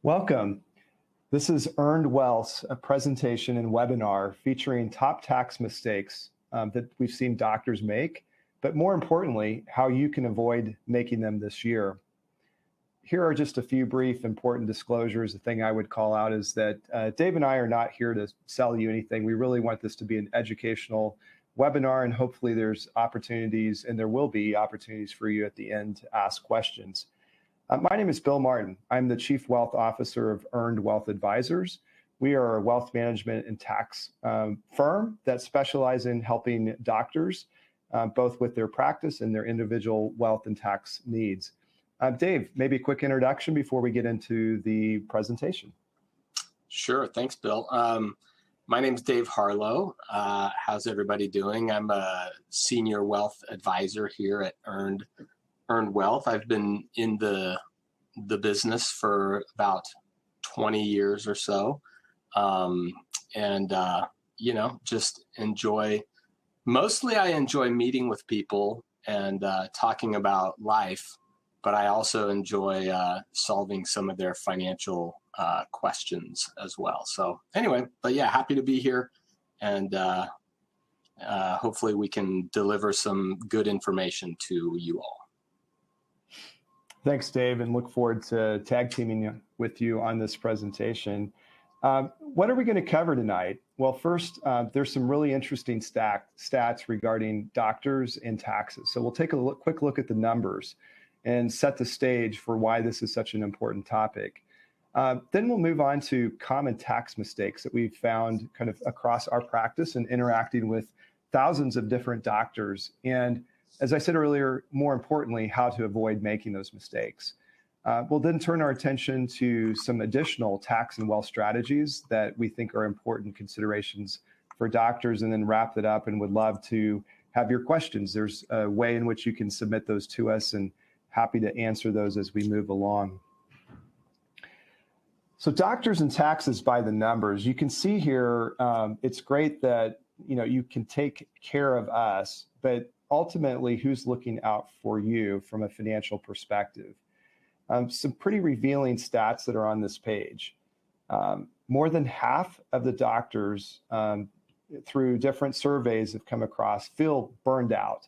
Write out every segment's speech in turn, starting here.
Welcome. This is Earned Wealth's a presentation and webinar featuring top tax mistakes that we've seen doctors make, but more importantly, how you can avoid making them this year. Here are just a few brief important disclosures. The thing I would call out is that Dave and I are not here to sell you anything. We really want this to be an educational webinar, and hopefully there's opportunities, and there will be opportunities for you at the end to ask questions. My name is Bill Martin. I'm the Chief Wealth Officer of Earned Wealth Advisors. We are a wealth management and tax firm that specializes in helping doctors both with their practice and their individual wealth and tax needs. Dave, maybe a quick introduction before we get into the presentation. Sure. Thanks, Bill. My name is Dave Harlow. How's everybody doing? I'm a senior wealth advisor here at Earned Wealth. I've been in the business for about 20 years or so, just enjoy. Mostly, I enjoy meeting with people and talking about life, but I also enjoy solving some of their financial questions as well. So anyway, but yeah, happy to be here, and hopefully we can deliver some good information to you all. Thanks, Dave, and look forward to tag teaming with you on this presentation. What are we going to cover tonight? Well, first, there's some really interesting stats regarding doctors and taxes. So we'll take a quick look at the numbers and set the stage for why this is such an important topic. Then we'll move on to common tax mistakes that we've found kind of across our practice and interacting with thousands of different doctors. And as I said earlier, more importantly, how to avoid making those mistakes. We'll then turn our attention to some additional tax and wealth strategies that we think are important considerations for doctors, and then wrap it up, and would love to have your questions. There's a way in which you can submit those to us, and happy to answer those as we move along. So doctors and taxes by the numbers. You can see here, it's great that you can take care of us, but ultimately, who's looking out for you from a financial perspective? Some pretty revealing stats that are on this page. More than half of the doctors, through different surveys have come across, feel burned out.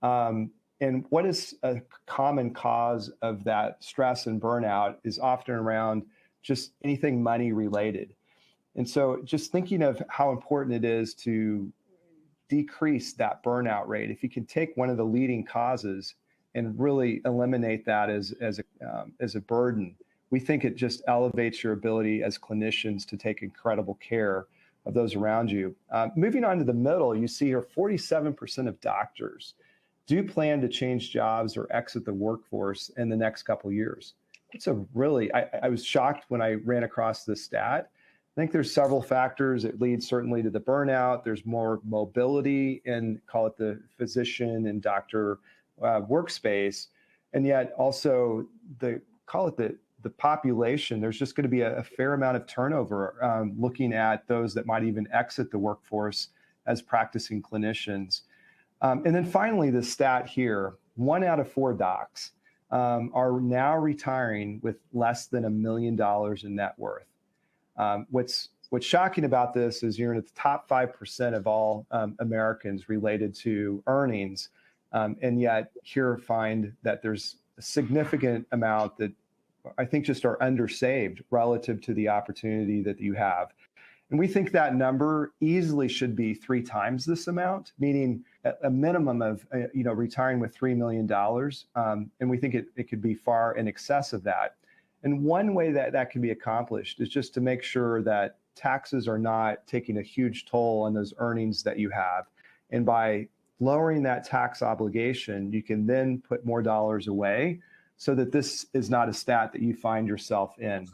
And what is a common cause of that stress and burnout is often around just anything money related. And so just thinking of how important it is to decrease that burnout rate. If you can take one of the leading causes and really eliminate that as a burden, we think it just elevates your ability as clinicians to take incredible care of those around you. Moving on to the middle, you see here 47% of doctors do plan to change jobs or exit the workforce in the next couple of years. It's a really, I was shocked when I ran across this stat. I think there's several factors. It leads certainly to the burnout. There's more mobility in, call it the physician and doctor workspace. And yet also the population, there's just going to be a fair amount of turnover looking at those that might even exit the workforce as practicing clinicians. And then finally, the stat here, 1 out of 4 docs are now retiring with less than $1 million in net worth. What's shocking about this is you're in the top 5% of all Americans related to earnings, and yet here find that there's a significant amount that I think just are undersaved relative to the opportunity that you have. And we think that number easily should be 3 times this amount, meaning a minimum of retiring with $3 million, and we think it could be far in excess of that. And one way that can be accomplished is just to make sure that taxes are not taking a huge toll on those earnings that you have. And by lowering that tax obligation, you can then put more dollars away so that this is not a stat that you find yourself in.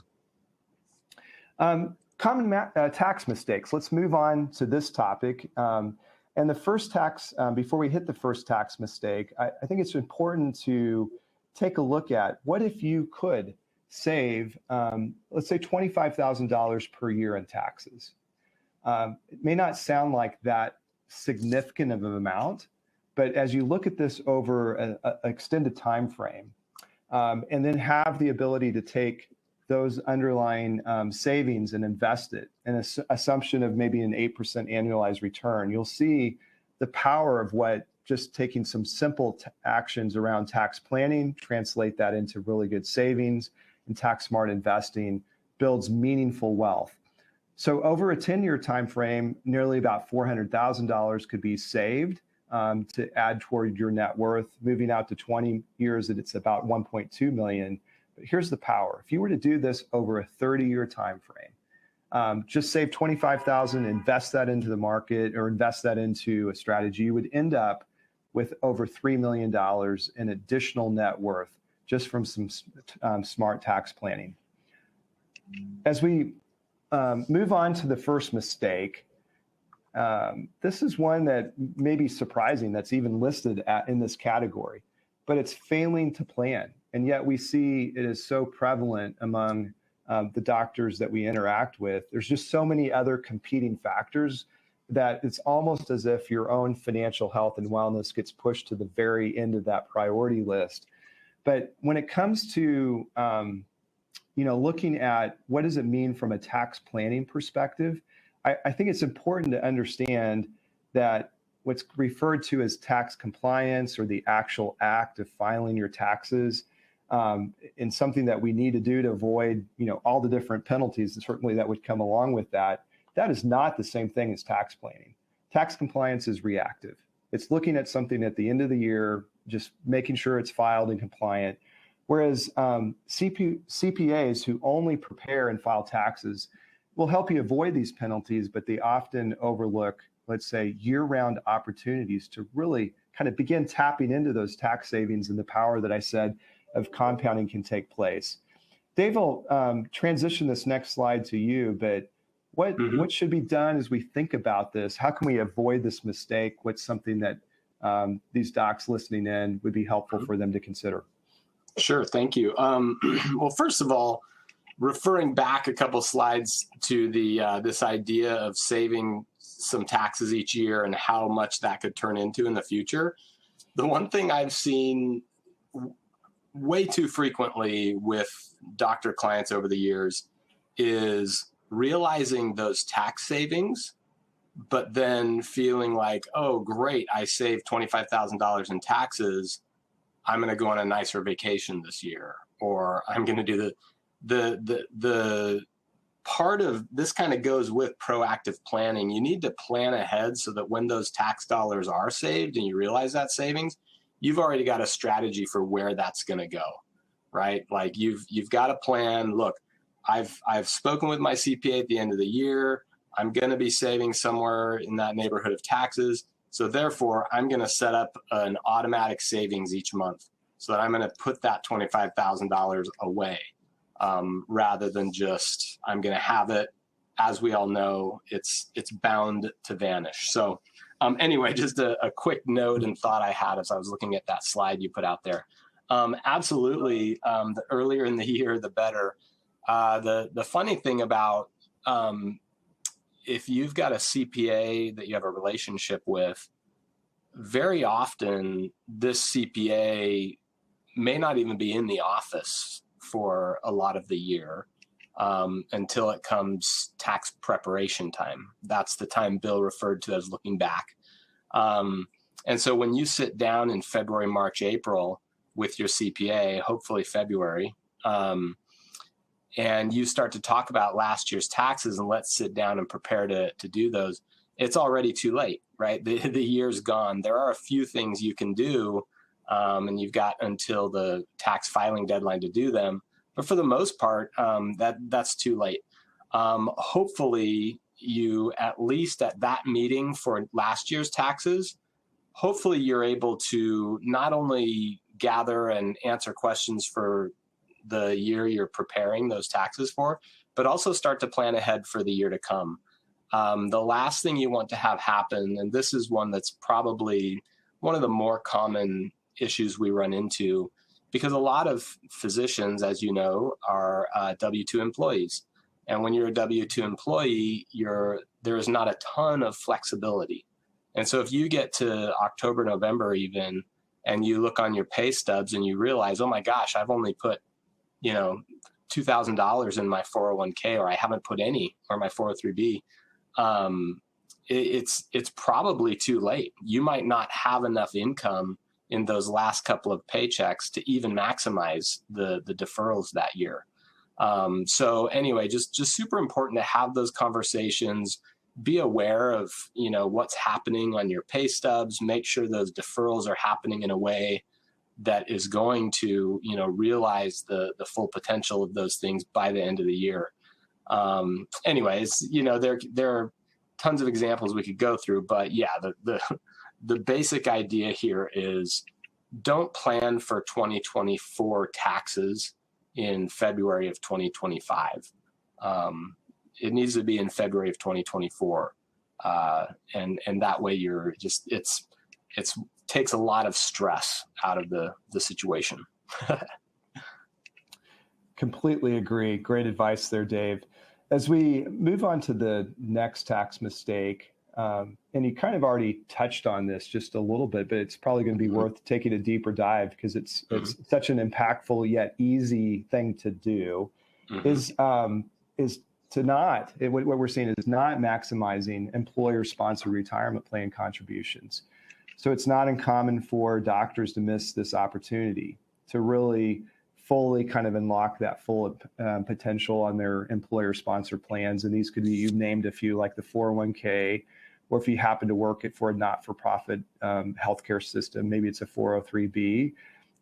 Common tax mistakes. Let's move on to this topic. And the first tax, before we hit the first tax mistake, I think it's important to take a look at what if you could save, let's say $25,000 per year in taxes. It may not sound like that significant of an amount, but as you look at this over an extended time frame, and then have the ability to take those underlying savings and invest it in an assumption of maybe an 8% annualized return, you'll see the power of what just taking some simple actions around tax planning, translate that into really good savings and tax smart investing builds meaningful wealth. So over a 10-year time frame, nearly about $400,000 could be saved to add toward your net worth. Moving out to 20 years, it's about 1.2 million. But here's the power. If you were to do this over a 30-year time frame, just save 25,000, invest that into the market or invest that into a strategy, you would end up with over $3 million in additional net worth just from some smart tax planning. As we move on to the first mistake, this is one that may be surprising that's even listed in this category, but it's failing to plan. And yet we see it is so prevalent among the doctors that we interact with. There's just so many other competing factors that it's almost as if your own financial health and wellness gets pushed to the very end of that priority list. But when it comes to looking at what does it mean from a tax planning perspective, I think it's important to understand that what's referred to as tax compliance or the actual act of filing your taxes and something that we need to do to avoid all the different penalties and certainly that would come along with that, that is not the same thing as tax planning. Tax compliance is reactive. It's looking at something at the end of the year, just making sure it's filed and compliant. Whereas CPAs who only prepare and file taxes will help you avoid these penalties, but they often overlook, let's say, year-round opportunities to really kind of begin tapping into those tax savings and the power that I said of compounding can take place. Dave will transition this next slide to you, but what should be done as we think about this? How can we avoid this mistake? What's something that these docs listening in would be helpful for them to consider? Sure, thank you. Well, first of all, referring back a couple slides to the this idea of saving some taxes each year and how much that could turn into in the future, the one thing I've seen way too frequently with doctor clients over the years is realizing those tax savings, but then feeling like, oh, great, I saved $25,000 in taxes. I'm going to go on a nicer vacation this year, or I'm going to do the part of this kind of goes with proactive planning. You need to plan ahead so that when those tax dollars are saved and you realize that savings, you've already got a strategy for where that's going to go, right? Like you've got a plan. Look, I've spoken with my CPA at the end of the year. I'm going to be saving somewhere in that neighborhood of taxes. So therefore, I'm going to set up an automatic savings each month so that I'm going to put that $25,000 away rather than just I'm going to have it. As we all know, it's bound to vanish. So anyway, just a quick note and thought I had as I was looking at that slide you put out there. Absolutely, the earlier in the year, the better. The funny thing about if you've got a CPA that you have a relationship with, very often this CPA may not even be in the office for a lot of the year until it comes tax preparation time. That's the time Bill referred to as looking back. And so when you sit down in February, March, April with your CPA, hopefully February, and you start to talk about last year's taxes and let's sit down and prepare to do those, it's already too late, right? The year's gone. There are a few things you can do, and you've got until the tax filing deadline to do them. But for the most part, that's too late. Hopefully, you, at least at that meeting for last year's taxes, hopefully you're able to not only gather and answer questions for the year you're preparing those taxes for, but also start to plan ahead for the year to come. The last thing you want to have happen, and this is one that's probably one of the more common issues we run into, because a lot of physicians, as you know, are W-2 employees. And when you're a W-2 employee, there is not a ton of flexibility. And so if you get to October, November even, and you look on your pay stubs and you realize, oh my gosh, I've only put $2,000 in my 401k, or I haven't put any, or my 403b, it's probably too late. You might not have enough income in those last couple of paychecks to even maximize the deferrals that year. So anyway, just super important to have those conversations. Be aware of, what's happening on your pay stubs. Make sure those deferrals are happening in a way that is going to, realize the full potential of those things by the end of the year. Anyways, there are tons of examples we could go through, but yeah, the basic idea here is don't plan for 2024 taxes in February of 2025. It needs to be in February of 2024. And that way it's takes a lot of stress out of the situation. Completely agree. Great advice there, Dave. As we move on to the next tax mistake, and you kind of already touched on this just a little bit, but it's probably going to be worth taking a deeper dive because it's such an impactful yet easy thing to do. Is to not, what we're seeing is not maximizing employer-sponsored retirement plan contributions. So it's not uncommon for doctors to miss this opportunity to really fully kind of unlock that full potential on their employer-sponsored plans. And these could be, you've named a few, like the 401k, or if you happen to work for a not-for-profit healthcare system, maybe it's a 403b.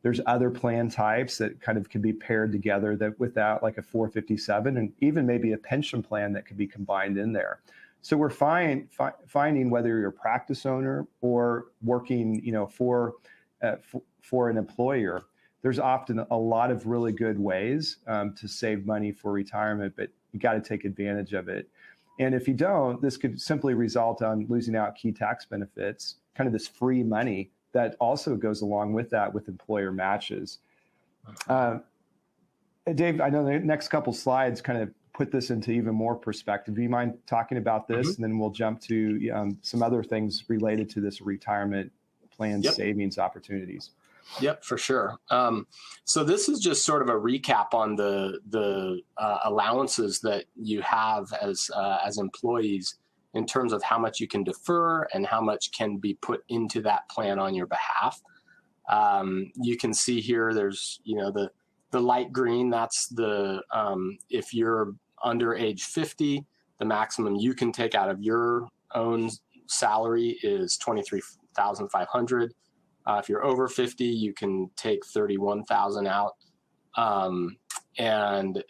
There's other plan types that kind of can be paired together that without like a 457, and even maybe a pension plan that could be combined in there. So we're finding whether you're a practice owner or working, for an employer, there's often a lot of really good ways to save money for retirement, but you got to take advantage of it. And if you don't, this could simply result on losing out key tax benefits, kind of this free money that also goes along with that with employer matches. Dave, I know the next couple slides kind of put this into even more perspective. Do you mind talking about this? And then we'll jump to some other things related to this retirement plan savings opportunities. Yep, for sure. So this is just sort of a recap on the allowances that you have as employees in terms of how much you can defer and how much can be put into that plan on your behalf. You can see here, there's, the light green, that's the, if you're under age 50, the maximum you can take out of your own salary is $23,500. If you're over 50, you can take $31,000 out. And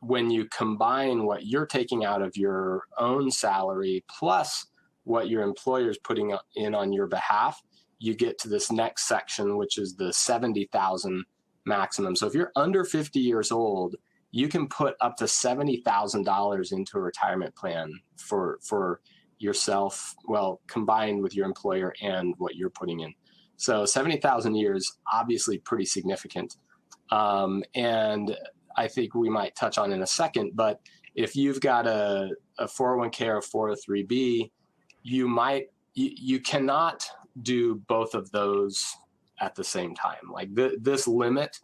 when you combine what you're taking out of your own salary plus what your employer is putting in on your behalf, you get to this next section, which is the $70,000 maximum. So if you're under 50 years old, you can put up to $70,000 into a retirement plan for yourself, well, combined with your employer and what you're putting in. So 70,000 years, obviously pretty significant. And I think we might touch on in a second, but if you've got a 401k or 403b, you cannot do both of those at the same time. Like this limit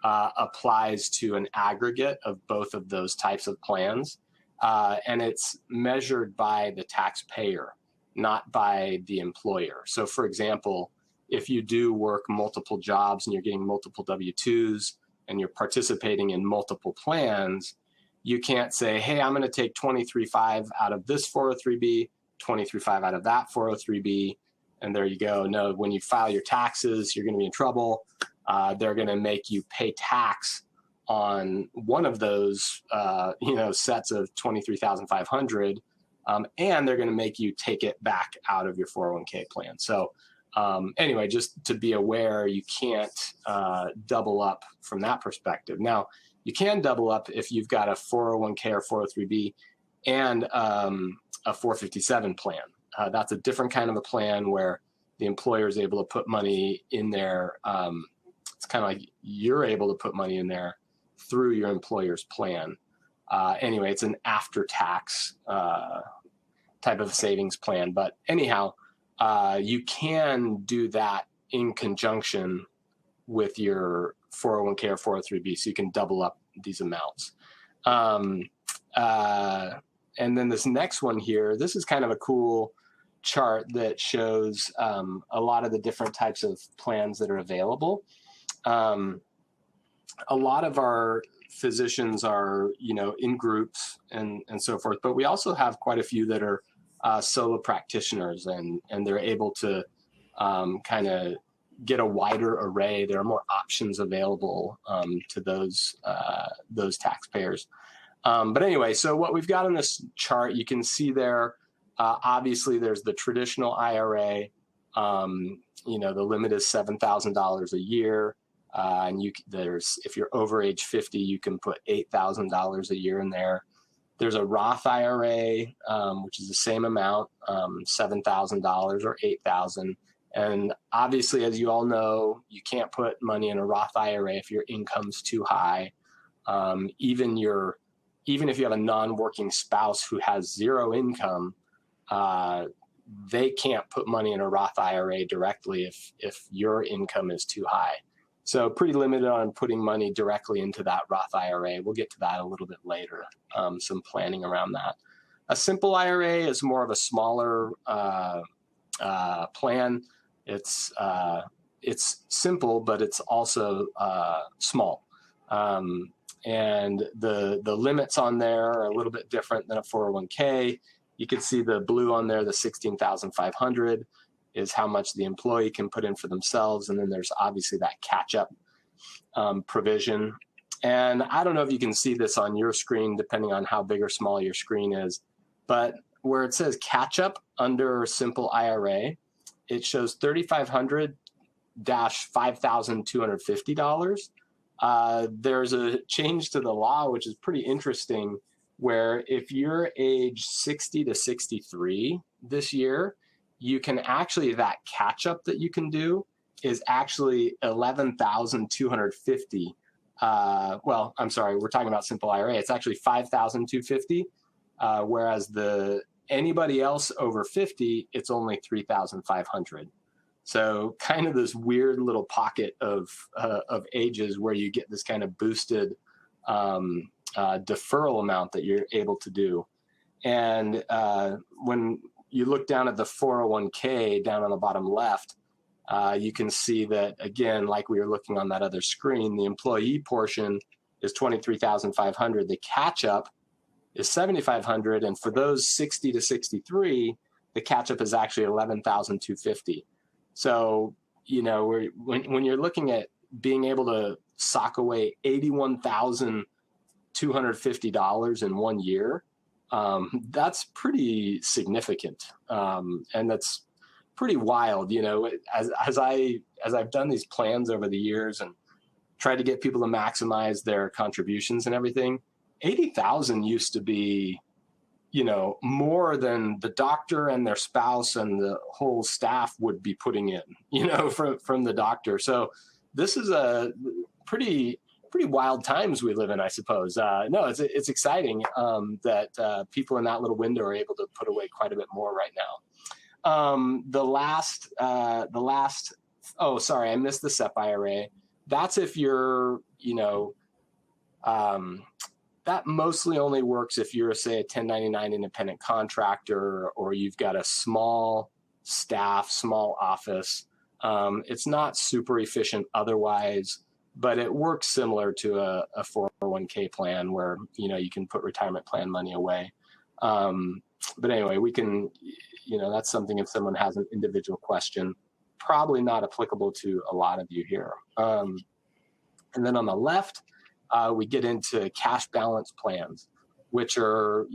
applies to an aggregate of both of those types of plans. And it's measured by the taxpayer, not by the employer. So for example, if you do work multiple jobs and you're getting multiple W-2s and you're participating in multiple plans, you can't say, hey, I'm going to take $23,500 out of this 403b, $23,500 out of that 403b, and there you go. No, when you file your taxes, you're going to be in trouble. They're going to make you pay tax on one of those, sets of $23,500, and they're going to make you take it back out of your 401k plan. So anyway, just to be aware, you can't double up from that perspective. Now, you can double up if you've got a 401k or 403b and a 457 plan. That's a different kind of a plan where the employer is able to put money in there. It's kind of like you're able to put money in there through your employer's plan. Anyway, it's an after-tax type of savings plan. But anyhow, you can do that in conjunction with your 401k or 403b, so you can double up these amounts. And then this next one here, this is kind of a cool chart that shows a lot of the different types of plans that are available. A lot of our physicians are, in groups and so forth, but we also have quite a few that are solo practitioners, and they're able to kind of get a wider array. There are more options available to those taxpayers. But anyway, so what we've got on this chart, you can see there, obviously there's the traditional IRA. The limit is $7,000 a year. And if you're over age 50, you can put $8,000 a year in there. There's a Roth IRA, which is the same amount, $7,000 or $8,000. And obviously, as you all know, you can't put money in a Roth IRA if your income's too high. Even if you have a non-working spouse who has zero income, they can't put money in a Roth IRA directly if your income is too high. So pretty limited on putting money directly into that Roth IRA. We'll get to that a little bit later, some planning around that. A simple IRA is more of a smaller plan. It's simple, but it's also small. And the limits on there are a little bit different than a 401k. You can see the blue on there, the $16,500 is how much the employee can put in for themselves. And then there's obviously that catch-up provision. And I don't know if you can see this on your screen, depending on how big or small your screen is, but where it says catch-up under simple IRA, it shows $3,500-$5,250. There's a change to the law, which is pretty interesting, where if you're age 60 to 63 this year, you can actually, that catch up that you can do is actually $11,250. Well, I'm sorry, we're talking about simple IRA. It's actually $5,250, whereas anybody else over 50, it's only $3,500. So kind of this weird little pocket of ages where you get this kind of boosted deferral amount that you're able to do. And when you look down at the 401k down on the bottom left, you can see that, again, like we were looking on that other screen, the employee portion is $23,500. The catch-up is $7,500. And for those 60 to 63, the catch-up is actually $11,250. So, when you're looking at being able to sock away $81,250 in 1 year, that's pretty significant. And that's pretty wild, as I've done these plans over the years and tried to get people to maximize their contributions and everything. 80,000 used to be, more than the doctor and their spouse and the whole staff would be putting in, from the doctor. So this is a pretty wild times we live in, I suppose. No, it's exciting that people in that little window are able to put away quite a bit more right now. Oh, sorry, I missed the SEP IRA. That's if you're, that mostly only works if you're, say, a 1099 independent contractor, or you've got a small staff, small office. It's not super efficient otherwise, but it works similar to a 401k plan where, you can put retirement plan money away. But anyway, we can, that's something if someone has an individual question, probably not applicable to a lot of you here. And then on the left, we get into cash balance plans, which are,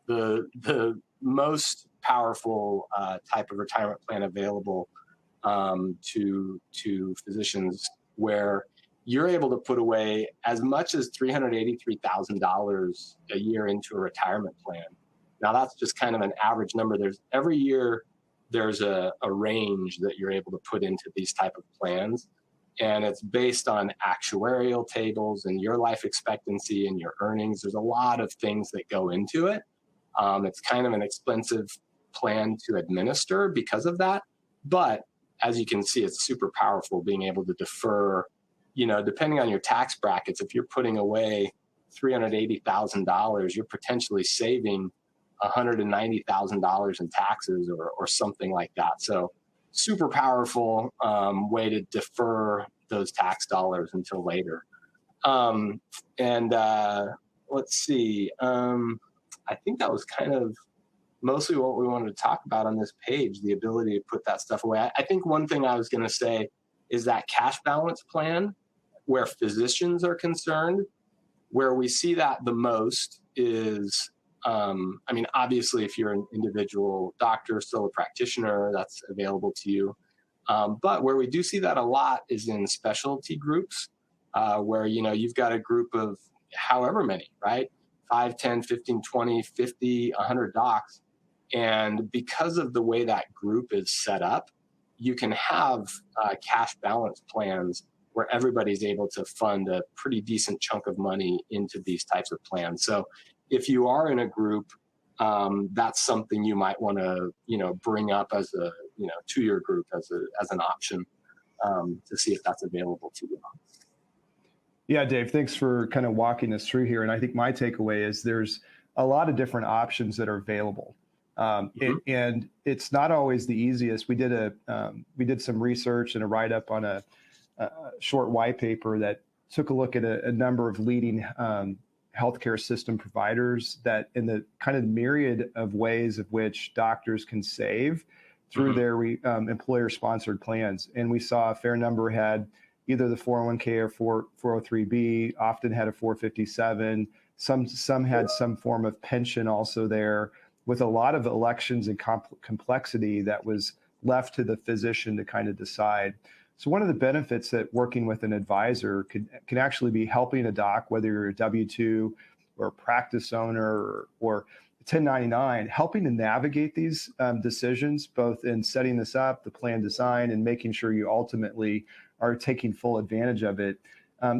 the most powerful type of retirement plan available to physicians, where you're able to put away as much as $383,000 a year into a retirement plan. Now, that's just kind of an average number. Every year there's a range that you're able to put into these type of plans. And it's based on actuarial tables and your life expectancy and your earnings. There's a lot of things that go into it. It's kind of an expensive plan to administer because of that. But as you can see, it's super powerful being able to defer depending on your tax brackets, if you're putting away $380,000, you're potentially saving $190,000 in taxes or something like that. So super powerful way to defer those tax dollars until later. And let's see. I think that was kind of mostly what we wanted to talk about on this page, the ability to put that stuff away. I think one thing I was going to say is that cash balance plan, where physicians are concerned, where we see that the most is, obviously, if you're an individual doctor, still a practitioner, that's available to you. But where we do see that a lot is in specialty groups, where, you've got a group of however many, right? 5, 10, 15, 20, 50, 100 docs. And because of the way that group is set up, you can have cash balance plans where everybody's able to fund a pretty decent chunk of money into these types of plans. So if you are in a group, that's something you might want to, bring up as a, to your group as an option to see if that's available to you. Yeah, Dave, thanks for kind of walking us through here. And I think my takeaway is there's a lot of different options that are available. And it's not always the easiest. We did some research and a write-up on a short white paper that took a look at a number of leading healthcare system providers that in the kind of myriad of ways of which doctors can save through their employer-sponsored plans. And we saw a fair number had either the 401k or 403b, often had a 457. Some had some form of pension also there, with a lot of elections and complexity that was left to the physician to kind of decide. So one of the benefits that working with an advisor can actually be helping a doc, whether you're a W-2 or a practice owner or 1099, helping to navigate these decisions, both in setting this up, the plan design, and making sure you ultimately are taking full advantage of it.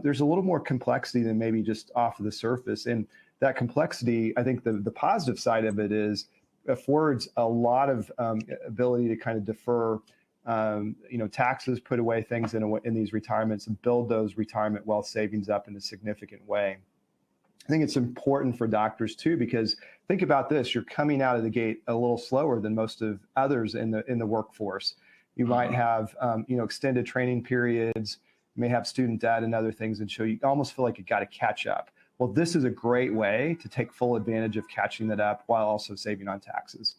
There's a little more complexity than maybe just off of the surface. And that complexity, I think the positive side of it is affords a lot of ability to kind of defer taxes, put away things in these retirements and build those retirement wealth savings up in a significant way. I think it's important for doctors too, because think about this, you're coming out of the gate a little slower than most of others in the workforce. You might have, extended training periods, you may have student debt and other things, and so you almost feel like you got to catch up. Well, this is a great way to take full advantage of catching that up while also saving on taxes.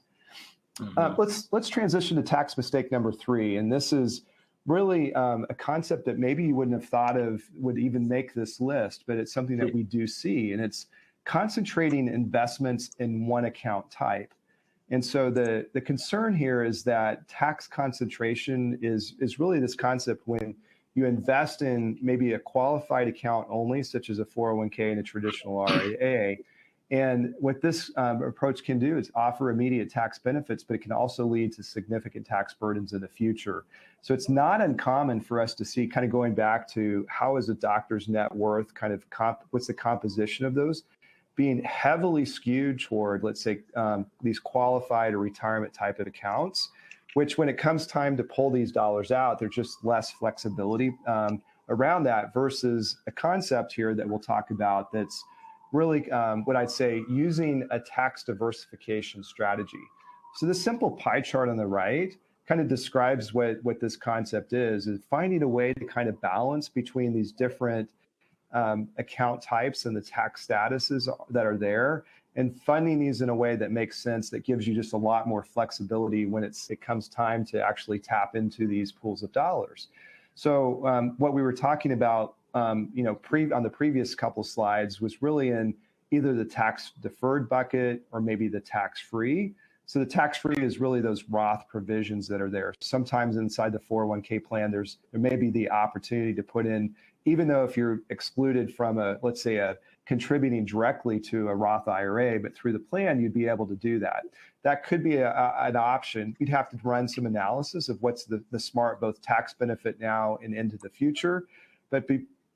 Let's transition to tax mistake number 3. And this is really a concept that maybe you wouldn't have thought of would even make this list, but it's something that we do see, and it's concentrating investments in one account type. And so the concern here is that tax concentration is really this concept when you invest in maybe a qualified account only, such as a 401k and a traditional RIA. And what this approach can do is offer immediate tax benefits, but it can also lead to significant tax burdens in the future. So it's not uncommon for us to see, kind of going back to how is a doctor's net worth, kind of what's the composition of those, being heavily skewed toward, let's say, these qualified or retirement type of accounts, which when it comes time to pull these dollars out, there's just less flexibility around that versus a concept here that we'll talk about that's really what I'd say using a tax diversification strategy. So the simple pie chart on the right kind of describes what this concept is finding a way to kind of balance between these different account types and the tax statuses that are there, and funding these in a way that makes sense, that gives you just a lot more flexibility when it comes time to actually tap into these pools of dollars. So what we were talking about on the previous couple slides was really in either the tax deferred bucket or maybe the tax free. So the tax free is really those Roth provisions that are there. Sometimes inside the 401k plan, there may be the opportunity to put in, even though if you're excluded from let's say a contributing directly to a Roth IRA, but through the plan, you'd be able to do that. That could be an option. You'd have to run some analysis of what's the smart, both tax benefit now and into the future, but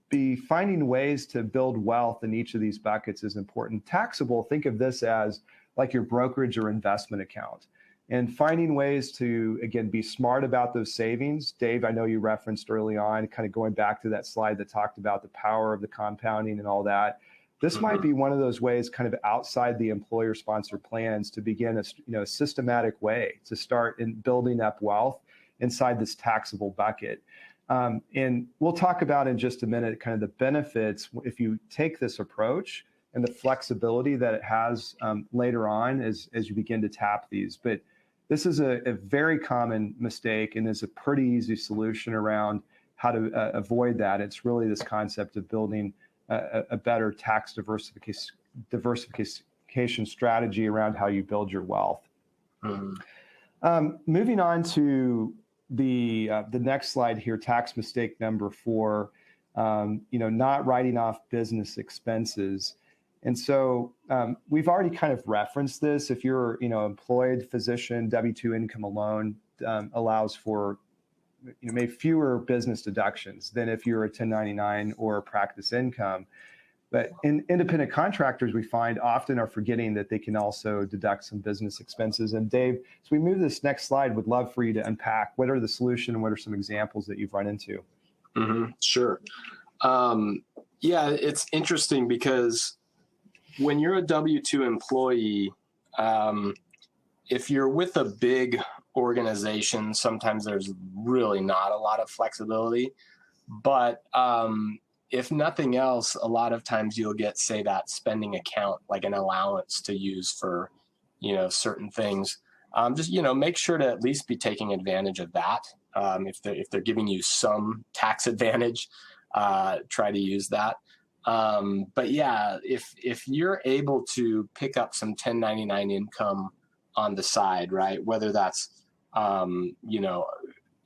be finding ways to build wealth in each of these buckets is important. Taxable, think of this as like your brokerage or investment account. and finding ways to, again, be smart about those savings. Dave, I know you referenced early on, kind of going back to that slide that talked about the power of the compounding and all that. This might be one of those ways, kind of outside the employer-sponsored plans, to begin a systematic way to start in building up wealth inside this taxable bucket. And we'll talk about in just a minute kind of the benefits if you take this approach and the flexibility that it has later on as you begin to tap these. But this is a very common mistake and is a pretty easy solution around how to avoid that. It's really this concept of building a better tax diversification strategy around how you build your wealth. Moving on to the next slide here, tax mistake number 4, not writing off business expenses. And so we've already kind of referenced this. If you're, employed physician, W-2 income alone allows for, maybe fewer business deductions than if you're a 1099 or a practice income. But independent contractors, we find, often are forgetting that they can also deduct some business expenses. And Dave, as we move to this next slide, would love for you to unpack what are the solution and what are some examples that you've run into. Sure. Yeah, it's interesting because when you're a W-2 employee, if you're with a big organization, sometimes there's really not a lot of flexibility. But if nothing else, a lot of times you'll get, say, that spending account, like an allowance to use for, certain things. Just, make sure to at least be taking advantage of that. If they're giving you some tax advantage, try to use that. But yeah, if you're able to pick up some 1099 income on the side, right, whether that's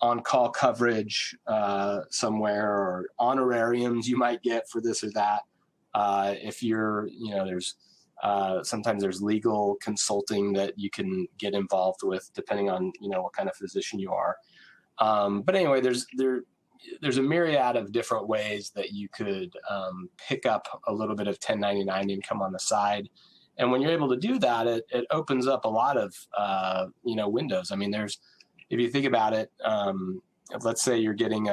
on-call coverage somewhere or honorariums you might get for this or that. If you're, there's sometimes there's legal consulting that you can get involved with depending on, what kind of physician you are. But anyway, there's a myriad of different ways that you could pick up a little bit of 1099 income on the side. And when you're able to do that, it opens up a lot of, windows. I mean, if you think about it, let's say you're getting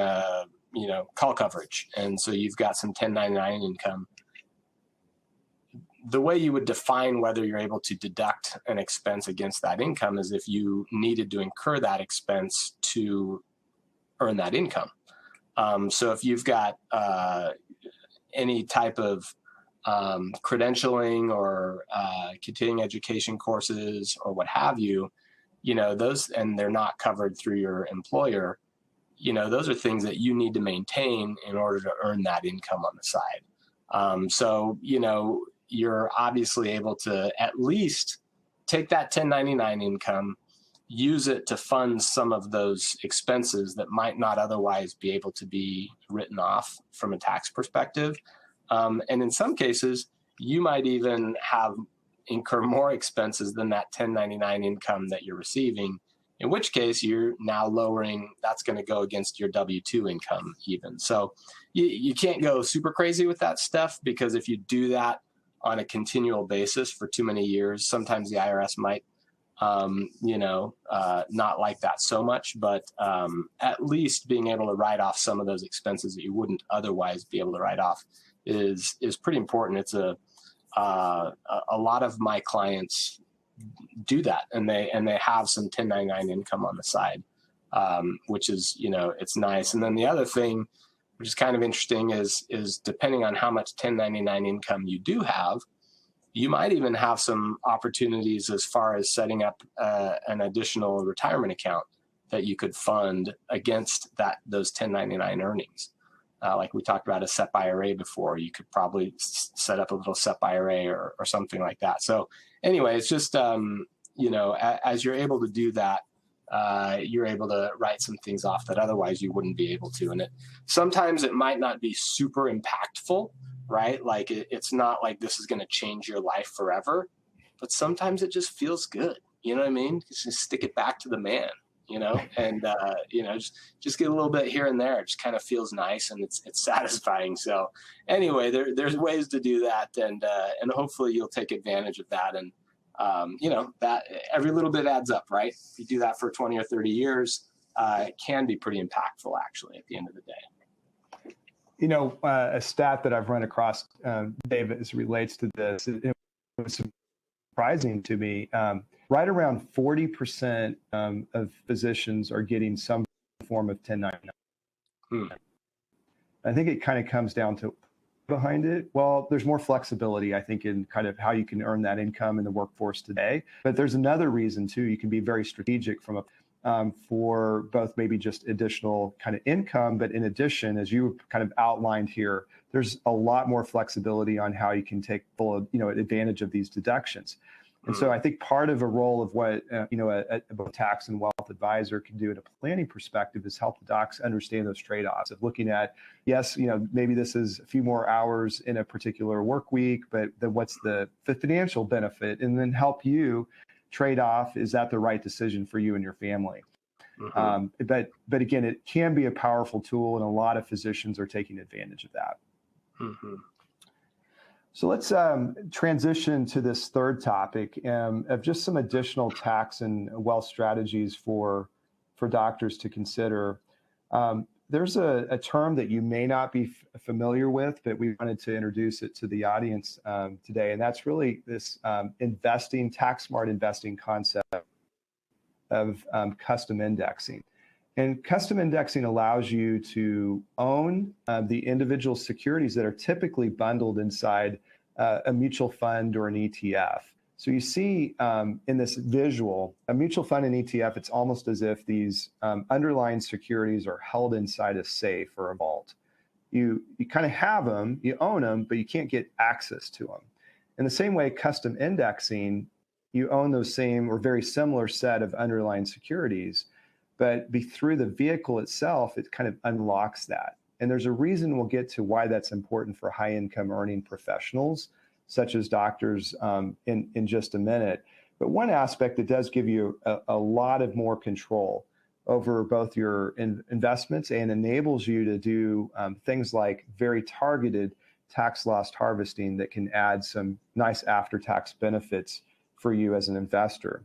call coverage. And so you've got some 1099 income. The way you would define whether you're able to deduct an expense against that income is if you needed to incur that expense to earn that income. So if you've got any type of credentialing or continuing education courses or what have you, those, and they're not covered through your employer, those are things that you need to maintain in order to earn that income on the side. So, you're obviously able to at least take that 1099 income, use it to fund some of those expenses that might not otherwise be able to be written off from a tax perspective. And in some cases, you might even incur more expenses than that 1099 income that you're receiving, in which case you're now lowering, that's going to go against your W-2 income even. So you can't go super crazy with that stuff, because if you do that on a continual basis for too many years, sometimes the IRS might not like that so much, but at least being able to write off some of those expenses that you wouldn't otherwise be able to write off is pretty important. It's a lot of my clients do that, and they have some 1099 income on the side, which is, it's nice. And then the other thing, which is kind of interesting, is depending on how much 1099 income you do have, you might even have some opportunities as far as setting up an additional retirement account that you could fund against those 1099 earnings. Like we talked about a SEP IRA before, you could probably set up a little SEP IRA or something like that. So anyway, it's just, as you're able to do that, you're able to write some things off that otherwise you wouldn't be able to. And sometimes it might not be super impactful, right? Like it's not like this is going to change your life forever, but sometimes it just feels good. You know what I mean? Just stick it back to the man, and, just get a little bit here and there. It just kind of feels nice, and it's satisfying. So anyway, there's ways to do that, and hopefully you'll take advantage of that. And that every little bit adds up, right? If you do that for 20 or 30 years, it can be pretty impactful, actually, at the end of the day. A stat that I've run across, Dave, as relates to this, it was surprising to me. Right around 40% of physicians are getting some form of 1099. I think it kind of comes down to behind it. Well, there's more flexibility, I think, in kind of how you can earn that income in the workforce today. But there's another reason too. You can be very strategic for both maybe just additional kind of income, but in addition, as you kind of outlined here, there's a lot more flexibility on how you can take full, advantage of these deductions. And so I think part of a role of what, a tax and wealth advisor can do at a planning perspective is help the docs understand those trade-offs of looking at, yes, maybe this is a few more hours in a particular work week, but then what's the financial benefit, and then help you trade off, is that the right decision for you and your family? But again, it can be a powerful tool, and a lot of physicians are taking advantage of that. So let's transition to this third topic of just some additional tax and wealth strategies for doctors to consider. There's a term that you may not be familiar with, but we wanted to introduce it to the audience today, and that's really this tax smart investing concept of custom indexing. And custom indexing allows you to own the individual securities that are typically bundled inside a mutual fund or an ETF. So you see in this visual, a mutual fund and ETF, it's almost as if these underlying securities are held inside a safe or a vault. You kind of have them, you own them, but you can't get access to them. In the same way, custom indexing, you own those same or very similar set of underlying securities, but through the vehicle itself, it kind of unlocks that. And there's a reason we'll get to why that's important for high income earning professionals, such as doctors, in just a minute. But one aspect that does give you a lot of more control over both your investments and enables you to do things like very targeted tax loss harvesting that can add some nice after-tax benefits for you as an investor.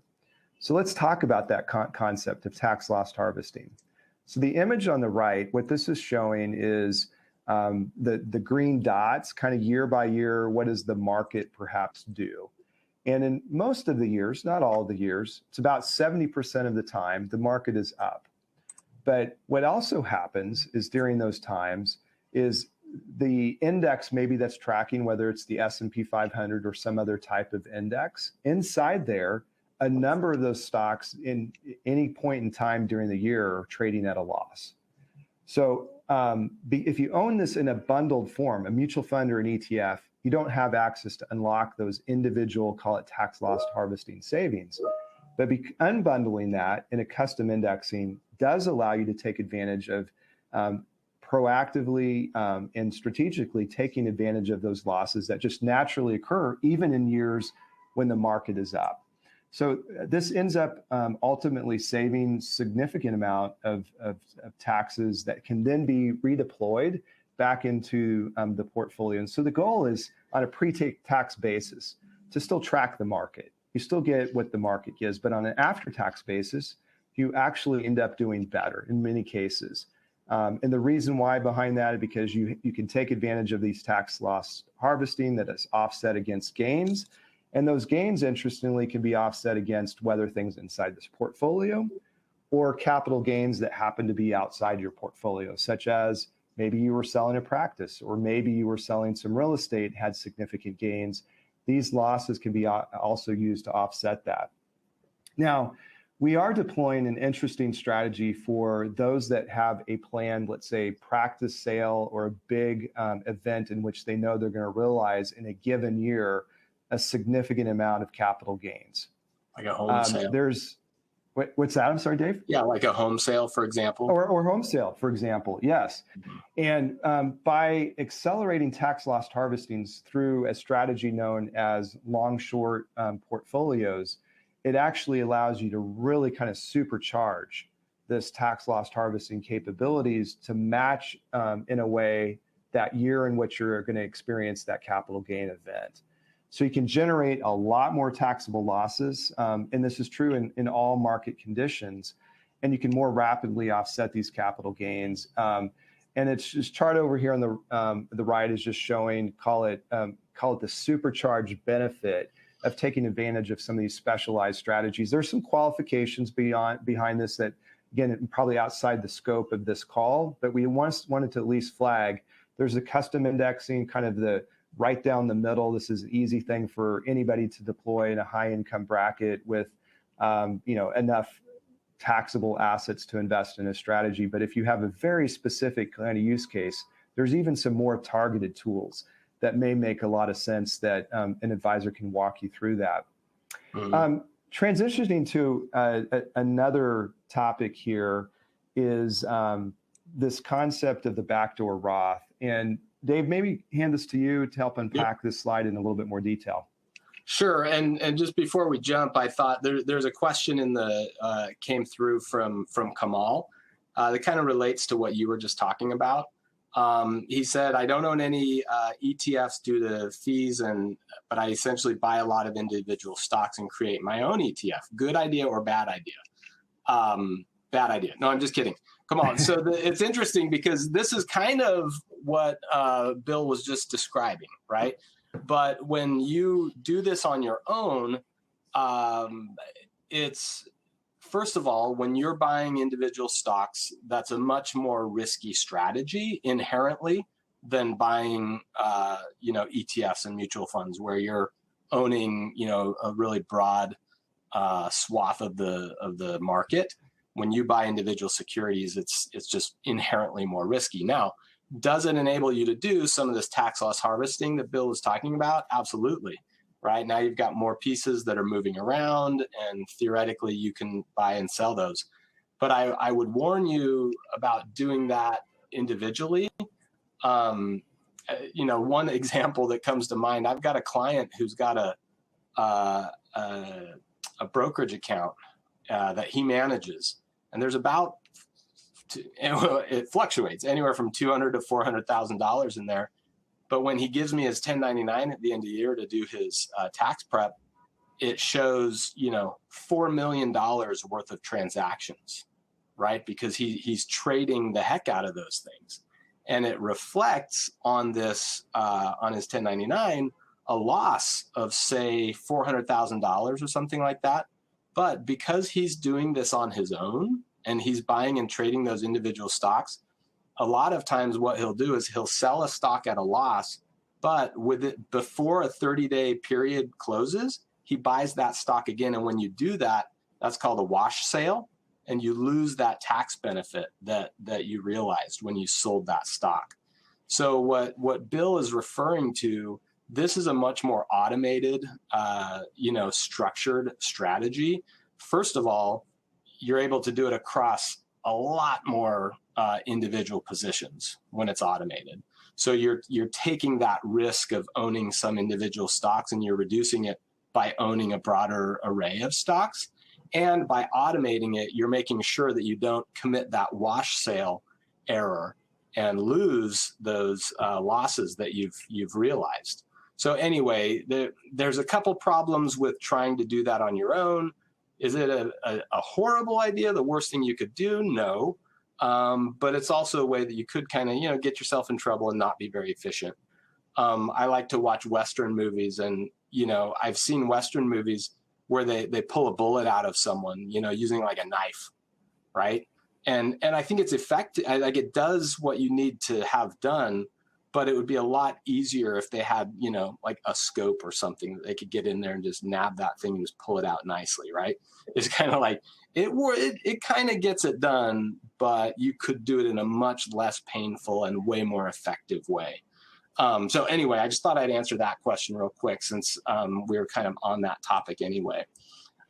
So let's talk about that concept of tax loss harvesting. So the image on the right, what this is showing is the green dots, kind of year by year, what does the market perhaps do? And in most of the years, not all of the years, it's about 70% of the time, the market is up. But what also happens is during those times is the index maybe that's tracking, whether it's the S&P 500 or some other type of index, inside there, a number of those stocks in any point in time during the year are trading at a loss. So if you own this in a bundled form, a mutual fund or an ETF, you don't have access to unlock those individual, call it tax loss harvesting savings. But unbundling that in a custom indexing does allow you to take advantage of proactively and strategically taking advantage of those losses that just naturally occur even in years when the market is up. So this ends up ultimately saving significant amount of taxes that can then be redeployed back into the portfolio. And so the goal is on a pre-tax basis to still track the market. You still get what the market gives, but on an after-tax basis, you actually end up doing better in many cases. And the reason why behind that is because you can take advantage of these tax loss harvesting that is offset against gains. And those gains, interestingly, can be offset against whether things inside this portfolio or capital gains that happen to be outside your portfolio, such as maybe you were selling a practice, or maybe you were selling some real estate, had significant gains. These losses can be also used to offset that. Now, we are deploying an interesting strategy for those that have a planned, let's say, practice sale or a big event in which they know they're going to realize in a given year a significant amount of capital gains. Like a home sale. What's that? I'm sorry, Dave? Yeah, like a home sale, for example. Or home sale, for example, yes. And by accelerating tax loss harvestings through a strategy known as long-short portfolios, it actually allows you to really kind of supercharge this tax loss harvesting capabilities to match in a way that year in which you're going to experience that capital gain event. So you can generate a lot more taxable losses. And this is true in all market conditions. And you can more rapidly offset these capital gains. And it's this chart over here on the right is just showing, call it the supercharged benefit of taking advantage of some of these specialized strategies. There's some qualifications behind this that, again, probably outside the scope of this call, but we once wanted to at least flag. There's a custom indexing, kind of the right down the middle. This is an easy thing for anybody to deploy in a high income bracket with enough taxable assets to invest in a strategy. But if you have a very specific kind of use case, there's even some more targeted tools that may make a lot of sense that an advisor can walk you through that. Mm-hmm. Transitioning to another topic here is this concept of the backdoor Roth. And Dave, maybe hand this to you to help unpack this slide in a little bit more detail. Sure. And just before we jump, I thought there's a question came through from Kamal that kind of relates to what you were just talking about. He said, I don't own any ETFs due to fees, but I essentially buy a lot of individual stocks and create my own ETF. Good idea or bad idea? Bad idea. No, I'm just kidding. Come on. So it's interesting because this is kind of what Bill was just describing, right? But when you do this on your own, it's, first of all, when you're buying individual stocks, that's a much more risky strategy inherently than buying, ETFs and mutual funds where you're owning, a really broad swath of the market. When you buy individual securities, it's just inherently more risky. Now, does it enable you to do some of this tax loss harvesting that Bill was talking about? Absolutely. Right now, you've got more pieces that are moving around, and theoretically, you can buy and sell those. But I would warn you about doing that individually. One example that comes to mind: I've got a client who's got a brokerage account that he manages, and there's about it fluctuates anywhere from $200,000 to $400,000 in there. But when he gives me his 1099 at the end of the year to do his tax prep, it shows, $4 million worth of transactions, right? Because he's trading the heck out of those things. And it reflects on this, on his 1099, a loss of, say, $400,000 or something like that. But because he's doing this on his own and he's buying and trading those individual stocks, a lot of times what he'll do is he'll sell a stock at a loss, but with it before a 30-day period closes, he buys that stock again. And when you do that, that's called a wash sale, and you lose that tax benefit that you realized when you sold that stock. So what Bill is referring to, this is a much more automated, structured strategy. First of all, you're able to do it across a lot more individual positions when it's automated. So you're taking that risk of owning some individual stocks and you're reducing it by owning a broader array of stocks. And by automating it, you're making sure that you don't commit that wash sale error and lose those losses that you've realized. So anyway, there's a couple problems with trying to do that on your own. Is it a horrible idea? The worst thing you could do? No. But it's also a way that you could kind of, get yourself in trouble and not be very efficient. I like to watch Western movies, and, I've seen Western movies where they pull a bullet out of someone, using like a knife, right? And I think it's effective. Like, it does what you need to have done, but it would be a lot easier if they had, like a scope or something that they could get in there and just nab that thing and just pull it out nicely, right? It's kind of like it kind of gets it done, but you could do it in a much less painful and way more effective way. So anyway, I just thought I'd answer that question real quick since we were kind of on that topic anyway.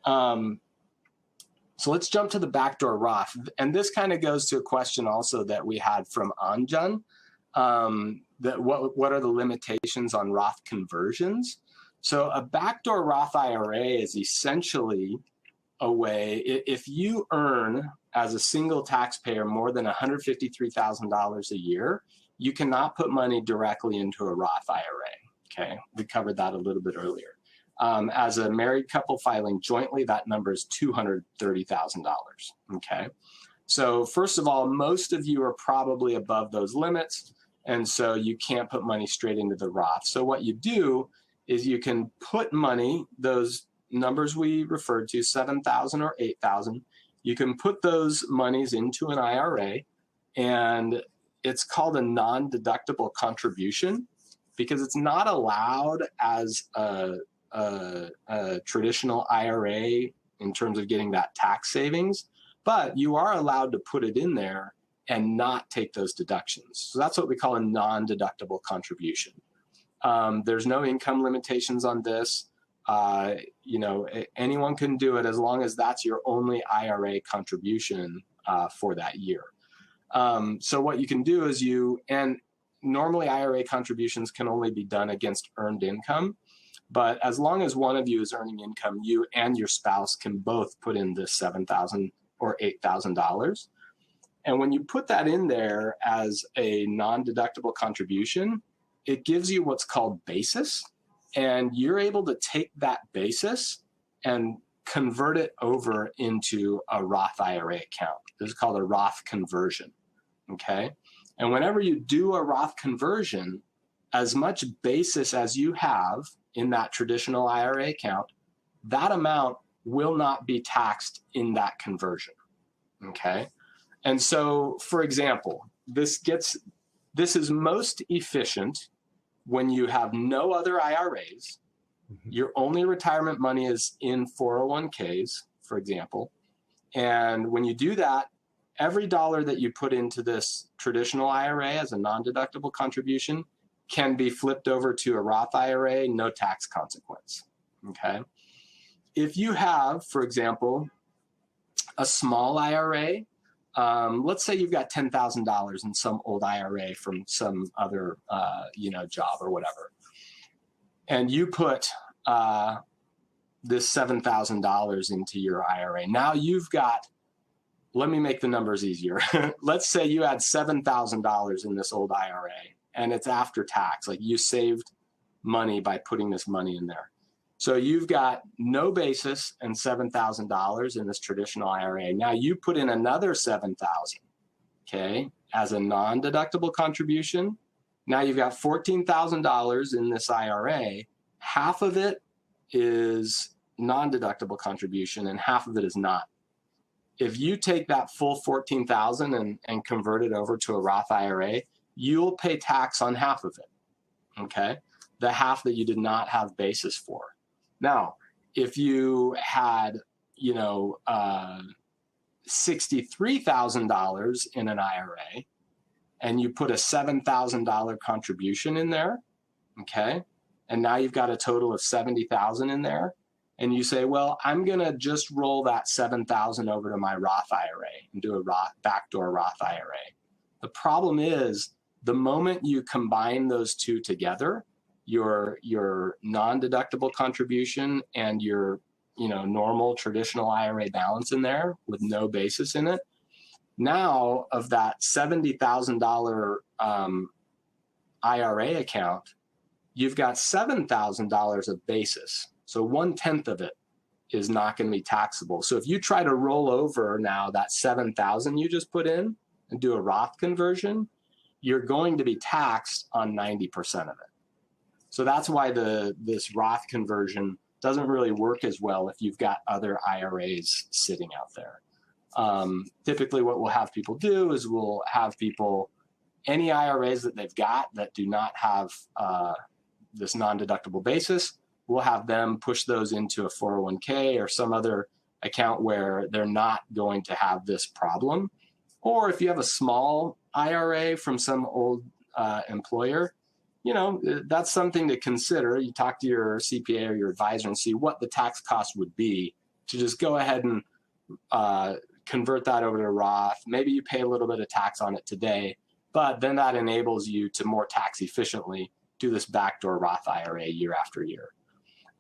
So let's jump to the backdoor Roth. And this kind of goes to a question also that we had from Anjan. That what are the limitations on Roth conversions? So a backdoor Roth IRA is essentially a way, if you earn as a single taxpayer more than $153,000 a year, you cannot put money directly into a Roth IRA. Okay, we covered that a little bit earlier. As a married couple filing jointly, that number is $230,000. Okay, so first of all, most of you are probably above those limits, and so you can't put money straight into the Roth. So what you do is you can put money, those numbers we referred to, 7,000 or 8,000, you can put those monies into an IRA, and it's called a non-deductible contribution because it's not allowed as a traditional IRA in terms of getting that tax savings, but you are allowed to put it in there and not take those deductions. So that's what we call a non-deductible contribution. There's no income limitations on this. Anyone can do it as long as that's your only IRA contribution for that year. So what you can do is and normally IRA contributions can only be done against earned income, but as long as one of you is earning income, you and your spouse can both put in this $7,000 or $8,000. And when you put that in there as a non-deductible contribution, it gives you what's called basis, and you're able to take that basis and convert it over into a Roth IRA account. This is called a Roth conversion, okay? And whenever you do a Roth conversion, as much basis as you have in that traditional IRA account, that amount will not be taxed in that conversion, okay? And so, for example, this is most efficient when you have no other IRAs, your only retirement money is in 401ks, for example. And when you do that, every dollar that you put into this traditional IRA as a non-deductible contribution can be flipped over to a Roth IRA, no tax consequence, okay? If you have, for example, a small IRA, let's say you've got $10,000 in some old IRA from some other, job or whatever, and you put this $7,000 into your IRA. Now you've got, let me make the numbers easier. Let's say you had $7,000 in this old IRA, and it's after tax. Like you saved money by putting this money in there. So you've got no basis and $7,000 in this traditional IRA. Now you put in another $7,000, okay, as a non-deductible contribution. Now you've got $14,000 in this IRA. Half of it is non-deductible contribution and half of it is not. If you take that full $14,000 and convert it over to a Roth IRA, you'll pay tax on half of it, okay? The half that you did not have basis for. Now, if you had, $63,000 in an IRA and you put a $7,000 contribution in there, okay, and now you've got a total of $70,000 in there, and you say, well, I'm going to just roll that $7,000 over to my Roth IRA and do a backdoor Roth IRA. The problem is the moment you combine those two together, your non-deductible contribution and your normal traditional IRA balance in there with no basis in it, now of that $70,000 IRA account, you've got $7,000 of basis. So 1/10 of it is not going to be taxable. So if you try to roll over now that $7,000 you just put in and do a Roth conversion, you're going to be taxed on 90% of it. So that's why this Roth conversion doesn't really work as well if you've got other IRAs sitting out there. Typically what we'll have people do is we'll have people, any IRAs that they've got that do not have this non-deductible basis, we'll have them push those into a 401k or some other account where they're not going to have this problem. Or if you have a small IRA from some old employer, that's something to consider. You talk to your CPA or your advisor and see what the tax cost would be to just go ahead and convert that over to Roth. Maybe you pay a little bit of tax on it today, but then that enables you to more tax efficiently do this backdoor Roth IRA year after year.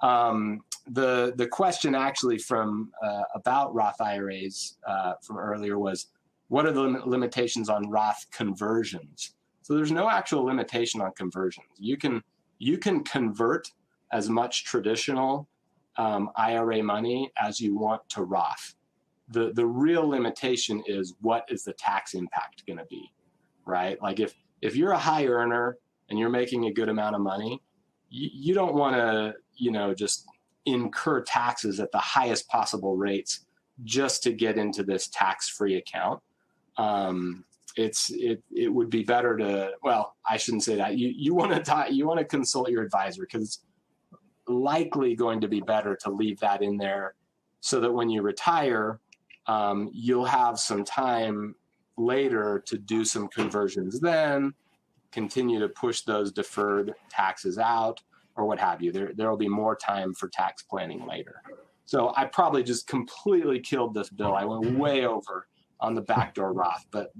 The question actually from about Roth IRAs from earlier was, what are the limitations on Roth conversions? So there's no actual limitation on conversions. You can you can convert as much traditional IRA money as you want to Roth. The real limitation is, what is the tax impact going to be, right? Like if you're a high earner and you're making a good amount of money, you don't want to, just incur taxes at the highest possible rates just to get into this tax-free account. It would be better to, well, I shouldn't say that. You want to consult your advisor, because it's likely going to be better to leave that in there so that when you retire, you'll have some time later to do some conversions, then continue to push those deferred taxes out or what have you. There will be more time for tax planning later. So I probably just completely killed this bill. I went way over on the backdoor Roth, but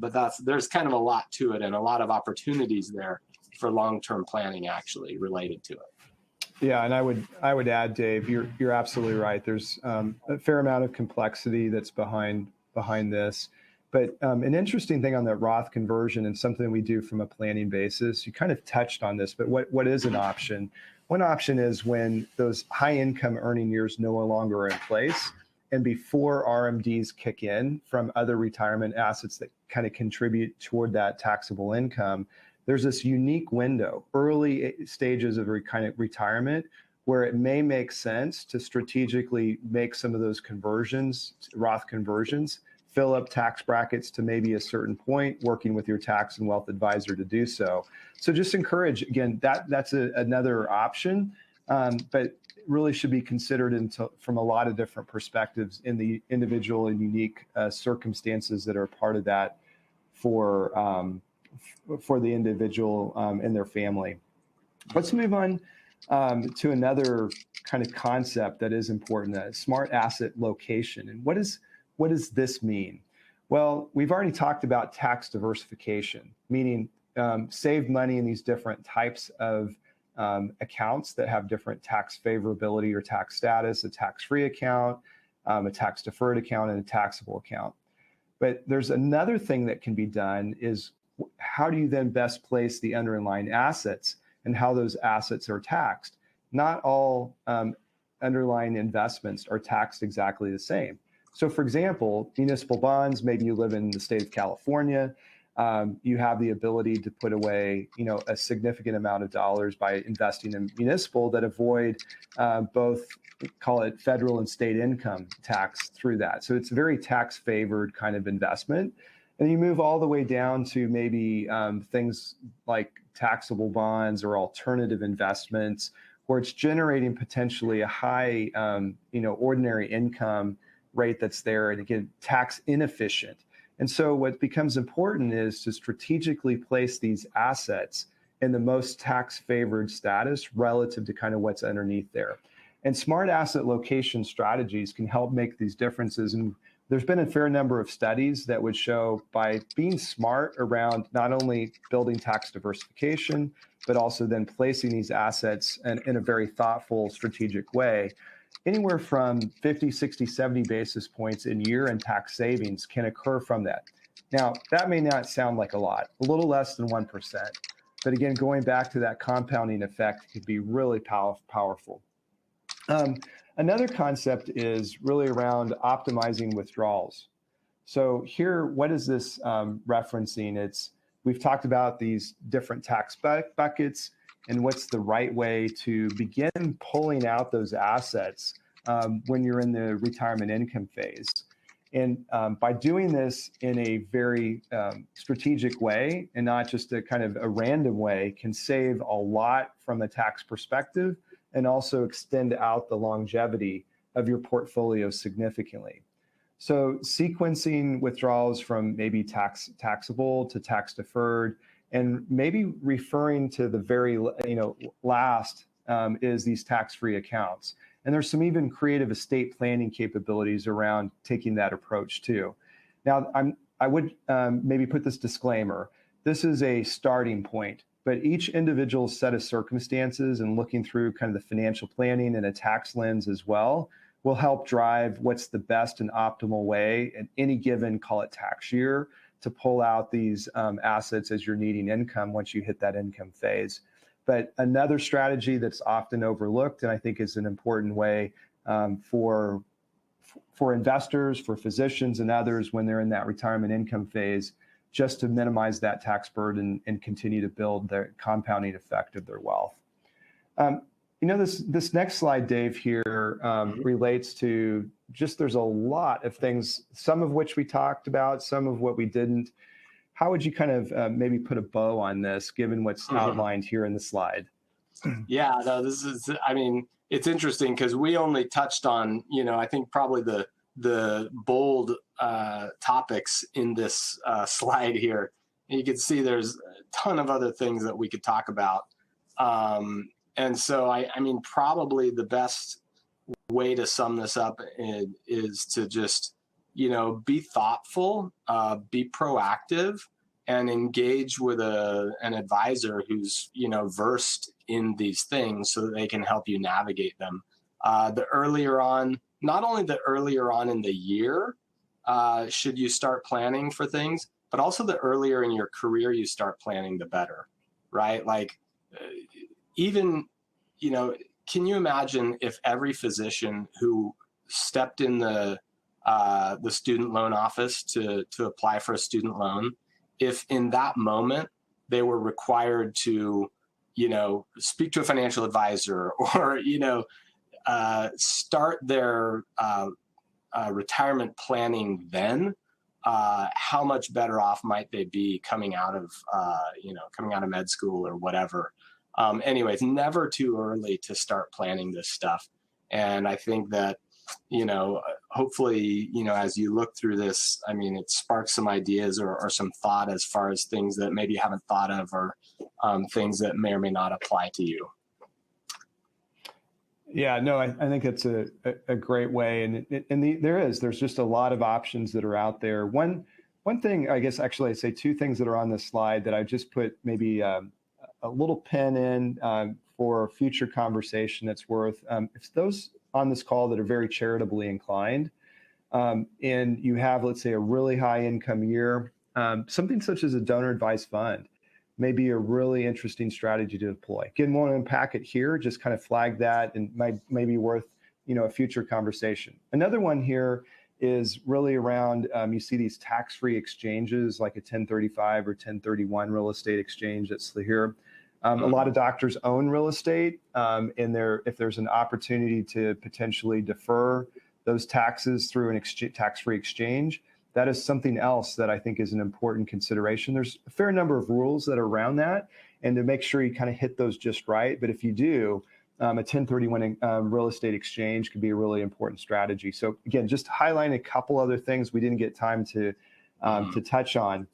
there's kind of a lot to it, and a lot of opportunities there for long-term planning actually related to it. Yeah, and I would add, Dave, you're absolutely right. There's a fair amount of complexity that's behind this. But an interesting thing on that Roth conversion, and something we do from a planning basis, you kind of touched on this, but what is an option? One option is when those high income earning years no longer are in place, and before RMDs kick in from other retirement assets that kind of contribute toward that taxable income, there's this unique window, early stages of kind of retirement, where it may make sense to strategically make some of those conversions, Roth conversions, fill up tax brackets to maybe a certain point, working with your tax and wealth advisor to do so. So just encourage, again, that's another option, but really should be considered from a lot of different perspectives in the individual and unique circumstances that are part of that for the individual and their family. Let's move on to another kind of concept that is important, smart asset location. And what does this mean? Well, we've already talked about tax diversification, meaning save money in these different types of accounts that have different tax favorability or tax status, a tax-free account, a tax-deferred account, and a taxable account. But there's another thing that can be done is, how do you then best place the underlying assets and how those assets are taxed? Not all underlying investments are taxed exactly the same. So for example, municipal bonds, maybe you live in the state of California, you have the ability to put away, a significant amount of dollars by investing in municipal that avoid both, call it federal and state income tax through that. So it's a very tax favored kind of investment. And you move all the way down to maybe things like taxable bonds or alternative investments, where it's generating potentially a high, ordinary income rate that's there, and again, tax inefficient. And so what becomes important is to strategically place these assets in the most tax favored status relative to kind of what's underneath there. And smart asset location strategies can help make these differences. And there's been a fair number of studies that would show, by being smart around not only building tax diversification, but also then placing these assets in a very thoughtful, strategic way, anywhere from 50, 60, 70 basis points in year-end tax savings can occur from that. Now, that may not sound like a lot, a little less than 1%. But again, going back to that compounding effect could be really powerful. Another concept is really around optimizing withdrawals. So here, what is this referencing? We've talked about these different tax buckets and what's the right way to begin pulling out those assets when you're in the retirement income phase. And by doing this in a very strategic way, and not just a kind of a random way, can save a lot from a tax perspective and also extend out the longevity of your portfolio significantly. So sequencing withdrawals from maybe taxable to tax deferred, and maybe referring to the very last is these tax-free accounts. And there's some even creative estate planning capabilities around taking that approach too. Now, I would maybe put this disclaimer. This is a starting point, but each individual set of circumstances and looking through kind of the financial planning and a tax lens as well will help drive what's the best and optimal way in any given, call it tax year, to pull out these assets as you're needing income once you hit that income phase. But another strategy that's often overlooked, and I think is an important way for investors, for physicians and others when they're in that retirement income phase, just to minimize that tax burden and continue to build the compounding effect of their wealth. This next slide, Dave, here relates to just, there's a lot of things, some of which we talked about, some of what we didn't. How would you kind of maybe put a bow on this, given what's outlined here in the slide? Yeah, no, this is, I mean, it's interesting because we only touched on, I think probably the bold topics in this slide here. And you can see there's a ton of other things that we could talk about. And so, I mean, probably the best way to sum this up is to just, be thoughtful, be proactive, and engage with an advisor who's, versed in these things so that they can help you navigate them. The earlier on, not only the earlier on in the year, should you start planning for things, but also the earlier in your career you start planning, the better, right? Like even, can you imagine if every physician who stepped in the student loan office to apply for a student loan, if in that moment they were required to, speak to a financial advisor or, start their retirement planning then, how much better off might they be coming out of med school or whatever. Anyways, never too early to start planning this stuff. And I think that, hopefully, as you look through this, I mean, it sparks some ideas or some thought as far as things that maybe you haven't thought of or things that may or may not apply to you. Yeah, no, I think it's a great way. And there's just a lot of options that are out there. One thing, I guess, actually, I'd say two things that are on this slide that I just put maybe a little pin in for future conversation that's worth. If those on this call that are very charitably inclined, and you have, let's say, a really high income year, something such as a donor advised fund may be a really interesting strategy to deploy. Again, won't unpack it here, just kind of flag that and may be worth, a future conversation. Another one here is really around, you see these tax-free exchanges like a 1035 or 1031 real estate exchange that's here. A lot of doctors own real estate, and if there's an opportunity to potentially defer those taxes through an tax-free exchange, that is something else that I think is an important consideration. There's a fair number of rules that are around that, and to make sure you kind of hit those just right. But if you do, a 1031 real estate exchange could be a really important strategy. So again, just highlighting a couple other things we didn't get time to touch on.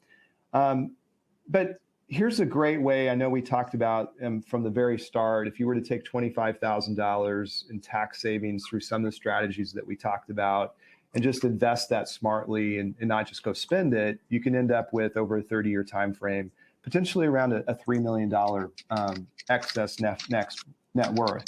But here's a great way. I know we talked about from the very start, if you were to take $25,000 in tax savings through some of the strategies that we talked about and just invest that smartly and not just go spend it, you can end up with, over a 30-year time frame, potentially around a $3 million excess net worth.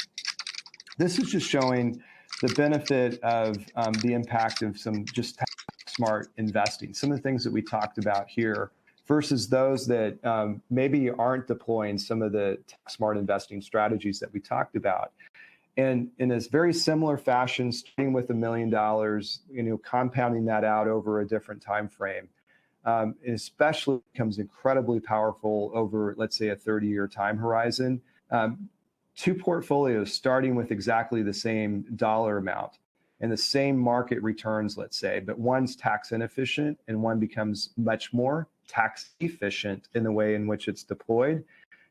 This is just showing the benefit of the impact of some just smart investing, some of the things that we talked about here, versus those that maybe aren't deploying some of the smart investing strategies that we talked about. And in this very similar fashion, starting with $1 million, compounding that out over a different time frame, especially becomes incredibly powerful over, let's say, a 30-year time horizon. Two portfolios starting with exactly the same dollar amount and the same market returns, let's say, but one's tax inefficient and one becomes much more tax efficient in the way in which it's deployed,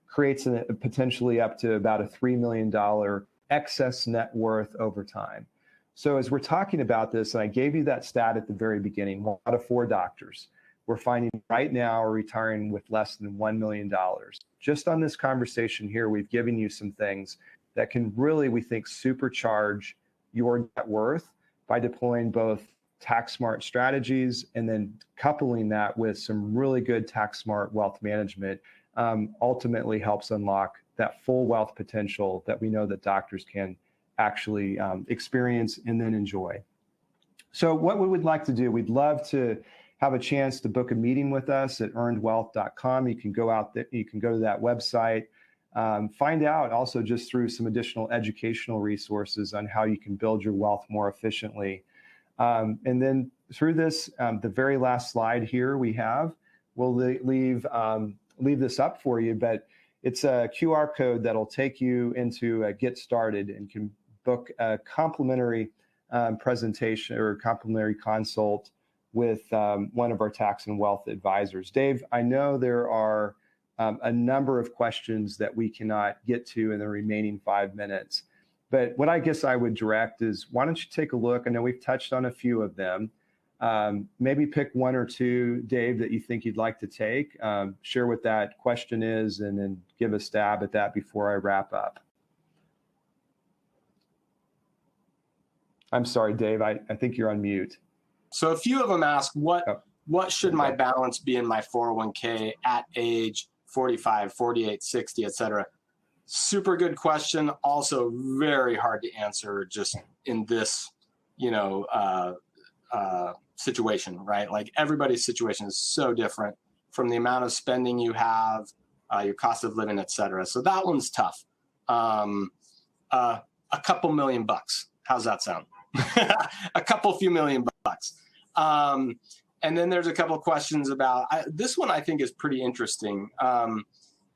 creates potentially up to about a $3 million excess net worth over time. So as we're talking about this, and I gave you that stat at the very beginning, 1 out of 4 doctors we're finding right now are retiring with less than $1 million. Just on this conversation here, we've given you some things that can really, we think, supercharge your net worth by deploying both tax smart strategies and then coupling that with some really good tax smart wealth management, ultimately helps unlock that full wealth potential that we know that doctors can actually experience and then enjoy. So what we would like to do, we'd love to have a chance to book a meeting with us at earnedwealth.com. You can go out there, you can go to that website, Find out also just through some additional educational resources on how you can build your wealth more efficiently. And then through this, the very last slide here we'll leave this up for you, but it's a QR code that'll take you into Get Started and can book a complimentary presentation or complimentary consult with one of our tax and wealth advisors. Dave, I know there are a number of questions that we cannot get to in the remaining 5 minutes, but what I guess I would direct is, why don't you take a look? I know we've touched on a few of them. Maybe pick one or two, Dave, that you think you'd like to take, share what that question is, and then give a stab at that before I wrap up. I'm sorry, Dave, I think you're on mute. So a few of them ask, what should my balance be in my 401k at age 45, 48, 60, et cetera? Super good question. Also very hard to answer just in this, situation, right? Like, everybody's situation is so different, from the amount of spending you have, your cost of living, et cetera. So that one's tough. A couple $1 million. How's that sound? A few $1 million. And then there's a couple of questions about, this one I think is pretty interesting.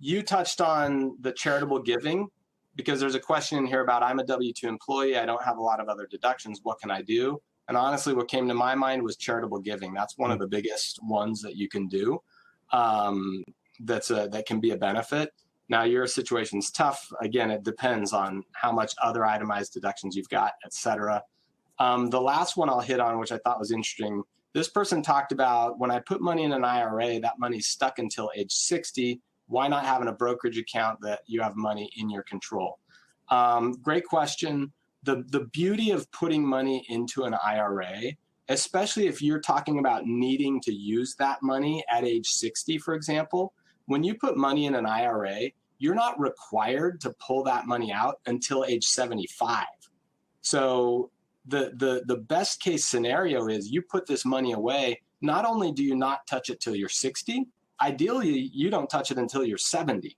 You touched on the charitable giving, because there's a question in here about, I'm a W-2 employee, I don't have a lot of other deductions, what can I do? And honestly, what came to my mind was charitable giving. That's one of the biggest ones that you can do. That can be a benefit. Now, your situation's tough. Again, it depends on how much other itemized deductions you've got, et cetera. The last one I'll hit on, which I thought was interesting, this person talked about, when I put money in an IRA, that money's stuck until age 60. Why not have in a brokerage account that you have money in your control? Great question. The beauty of putting money into an IRA, especially if you're talking about needing to use that money at age 60, for example, when you put money in an IRA, you're not required to pull that money out until age 75. So the best case scenario is, you put this money away, not only do you not touch it till you're 60, ideally you don't touch it until you're 70.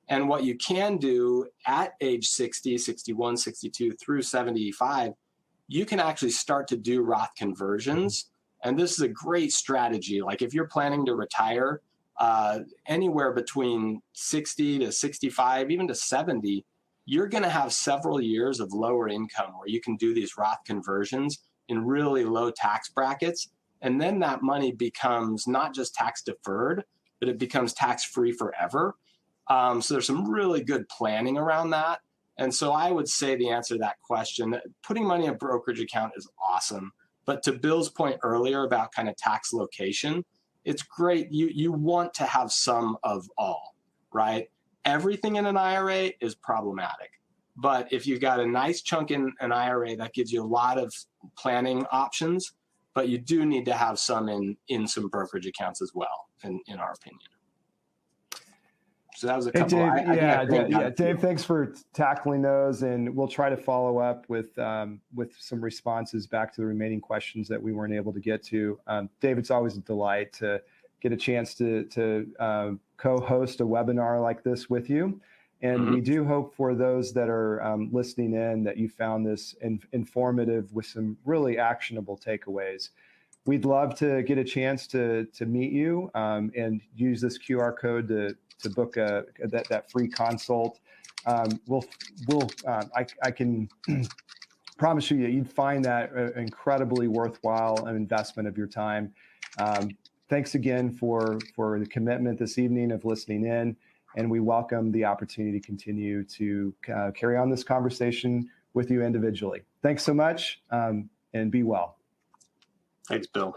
And what you can do at age 60, 61, 62 through 75, you can actually start to do Roth conversions. And this is a great strategy. Like, if you're planning to retire anywhere between 60 to 65, even to 70, you're going to have several years of lower income where you can do these Roth conversions in really low tax brackets. And then that money becomes not just tax deferred, but it becomes tax free forever. So there's some really good planning around that. And so I would say the answer to that question, putting money in a brokerage account is awesome. But to Bill's point earlier about kind of tax location, it's great. You want to have some of all, right? Everything in an IRA is problematic. But if you've got a nice chunk in an IRA, that gives you a lot of planning options. But you do need to have some in some brokerage accounts as well, in our opinion. So that was a couple. Hey, Dave, thanks for tackling those, and we'll try to follow up with some responses back to the remaining questions that we weren't able to get to. Dave, it's always a delight to get a chance to co-host a webinar like this with you. And we do hope for those that are listening in that you found this informative with some really actionable takeaways. We'd love to get a chance to meet you and use this QR code to book that free consult. I can promise you that you'd find that incredibly worthwhile an investment of your time. Thanks again for the commitment this evening of listening in, and we welcome the opportunity to continue to carry on this conversation with you individually. Thanks so much, and be well. Thanks, Bill.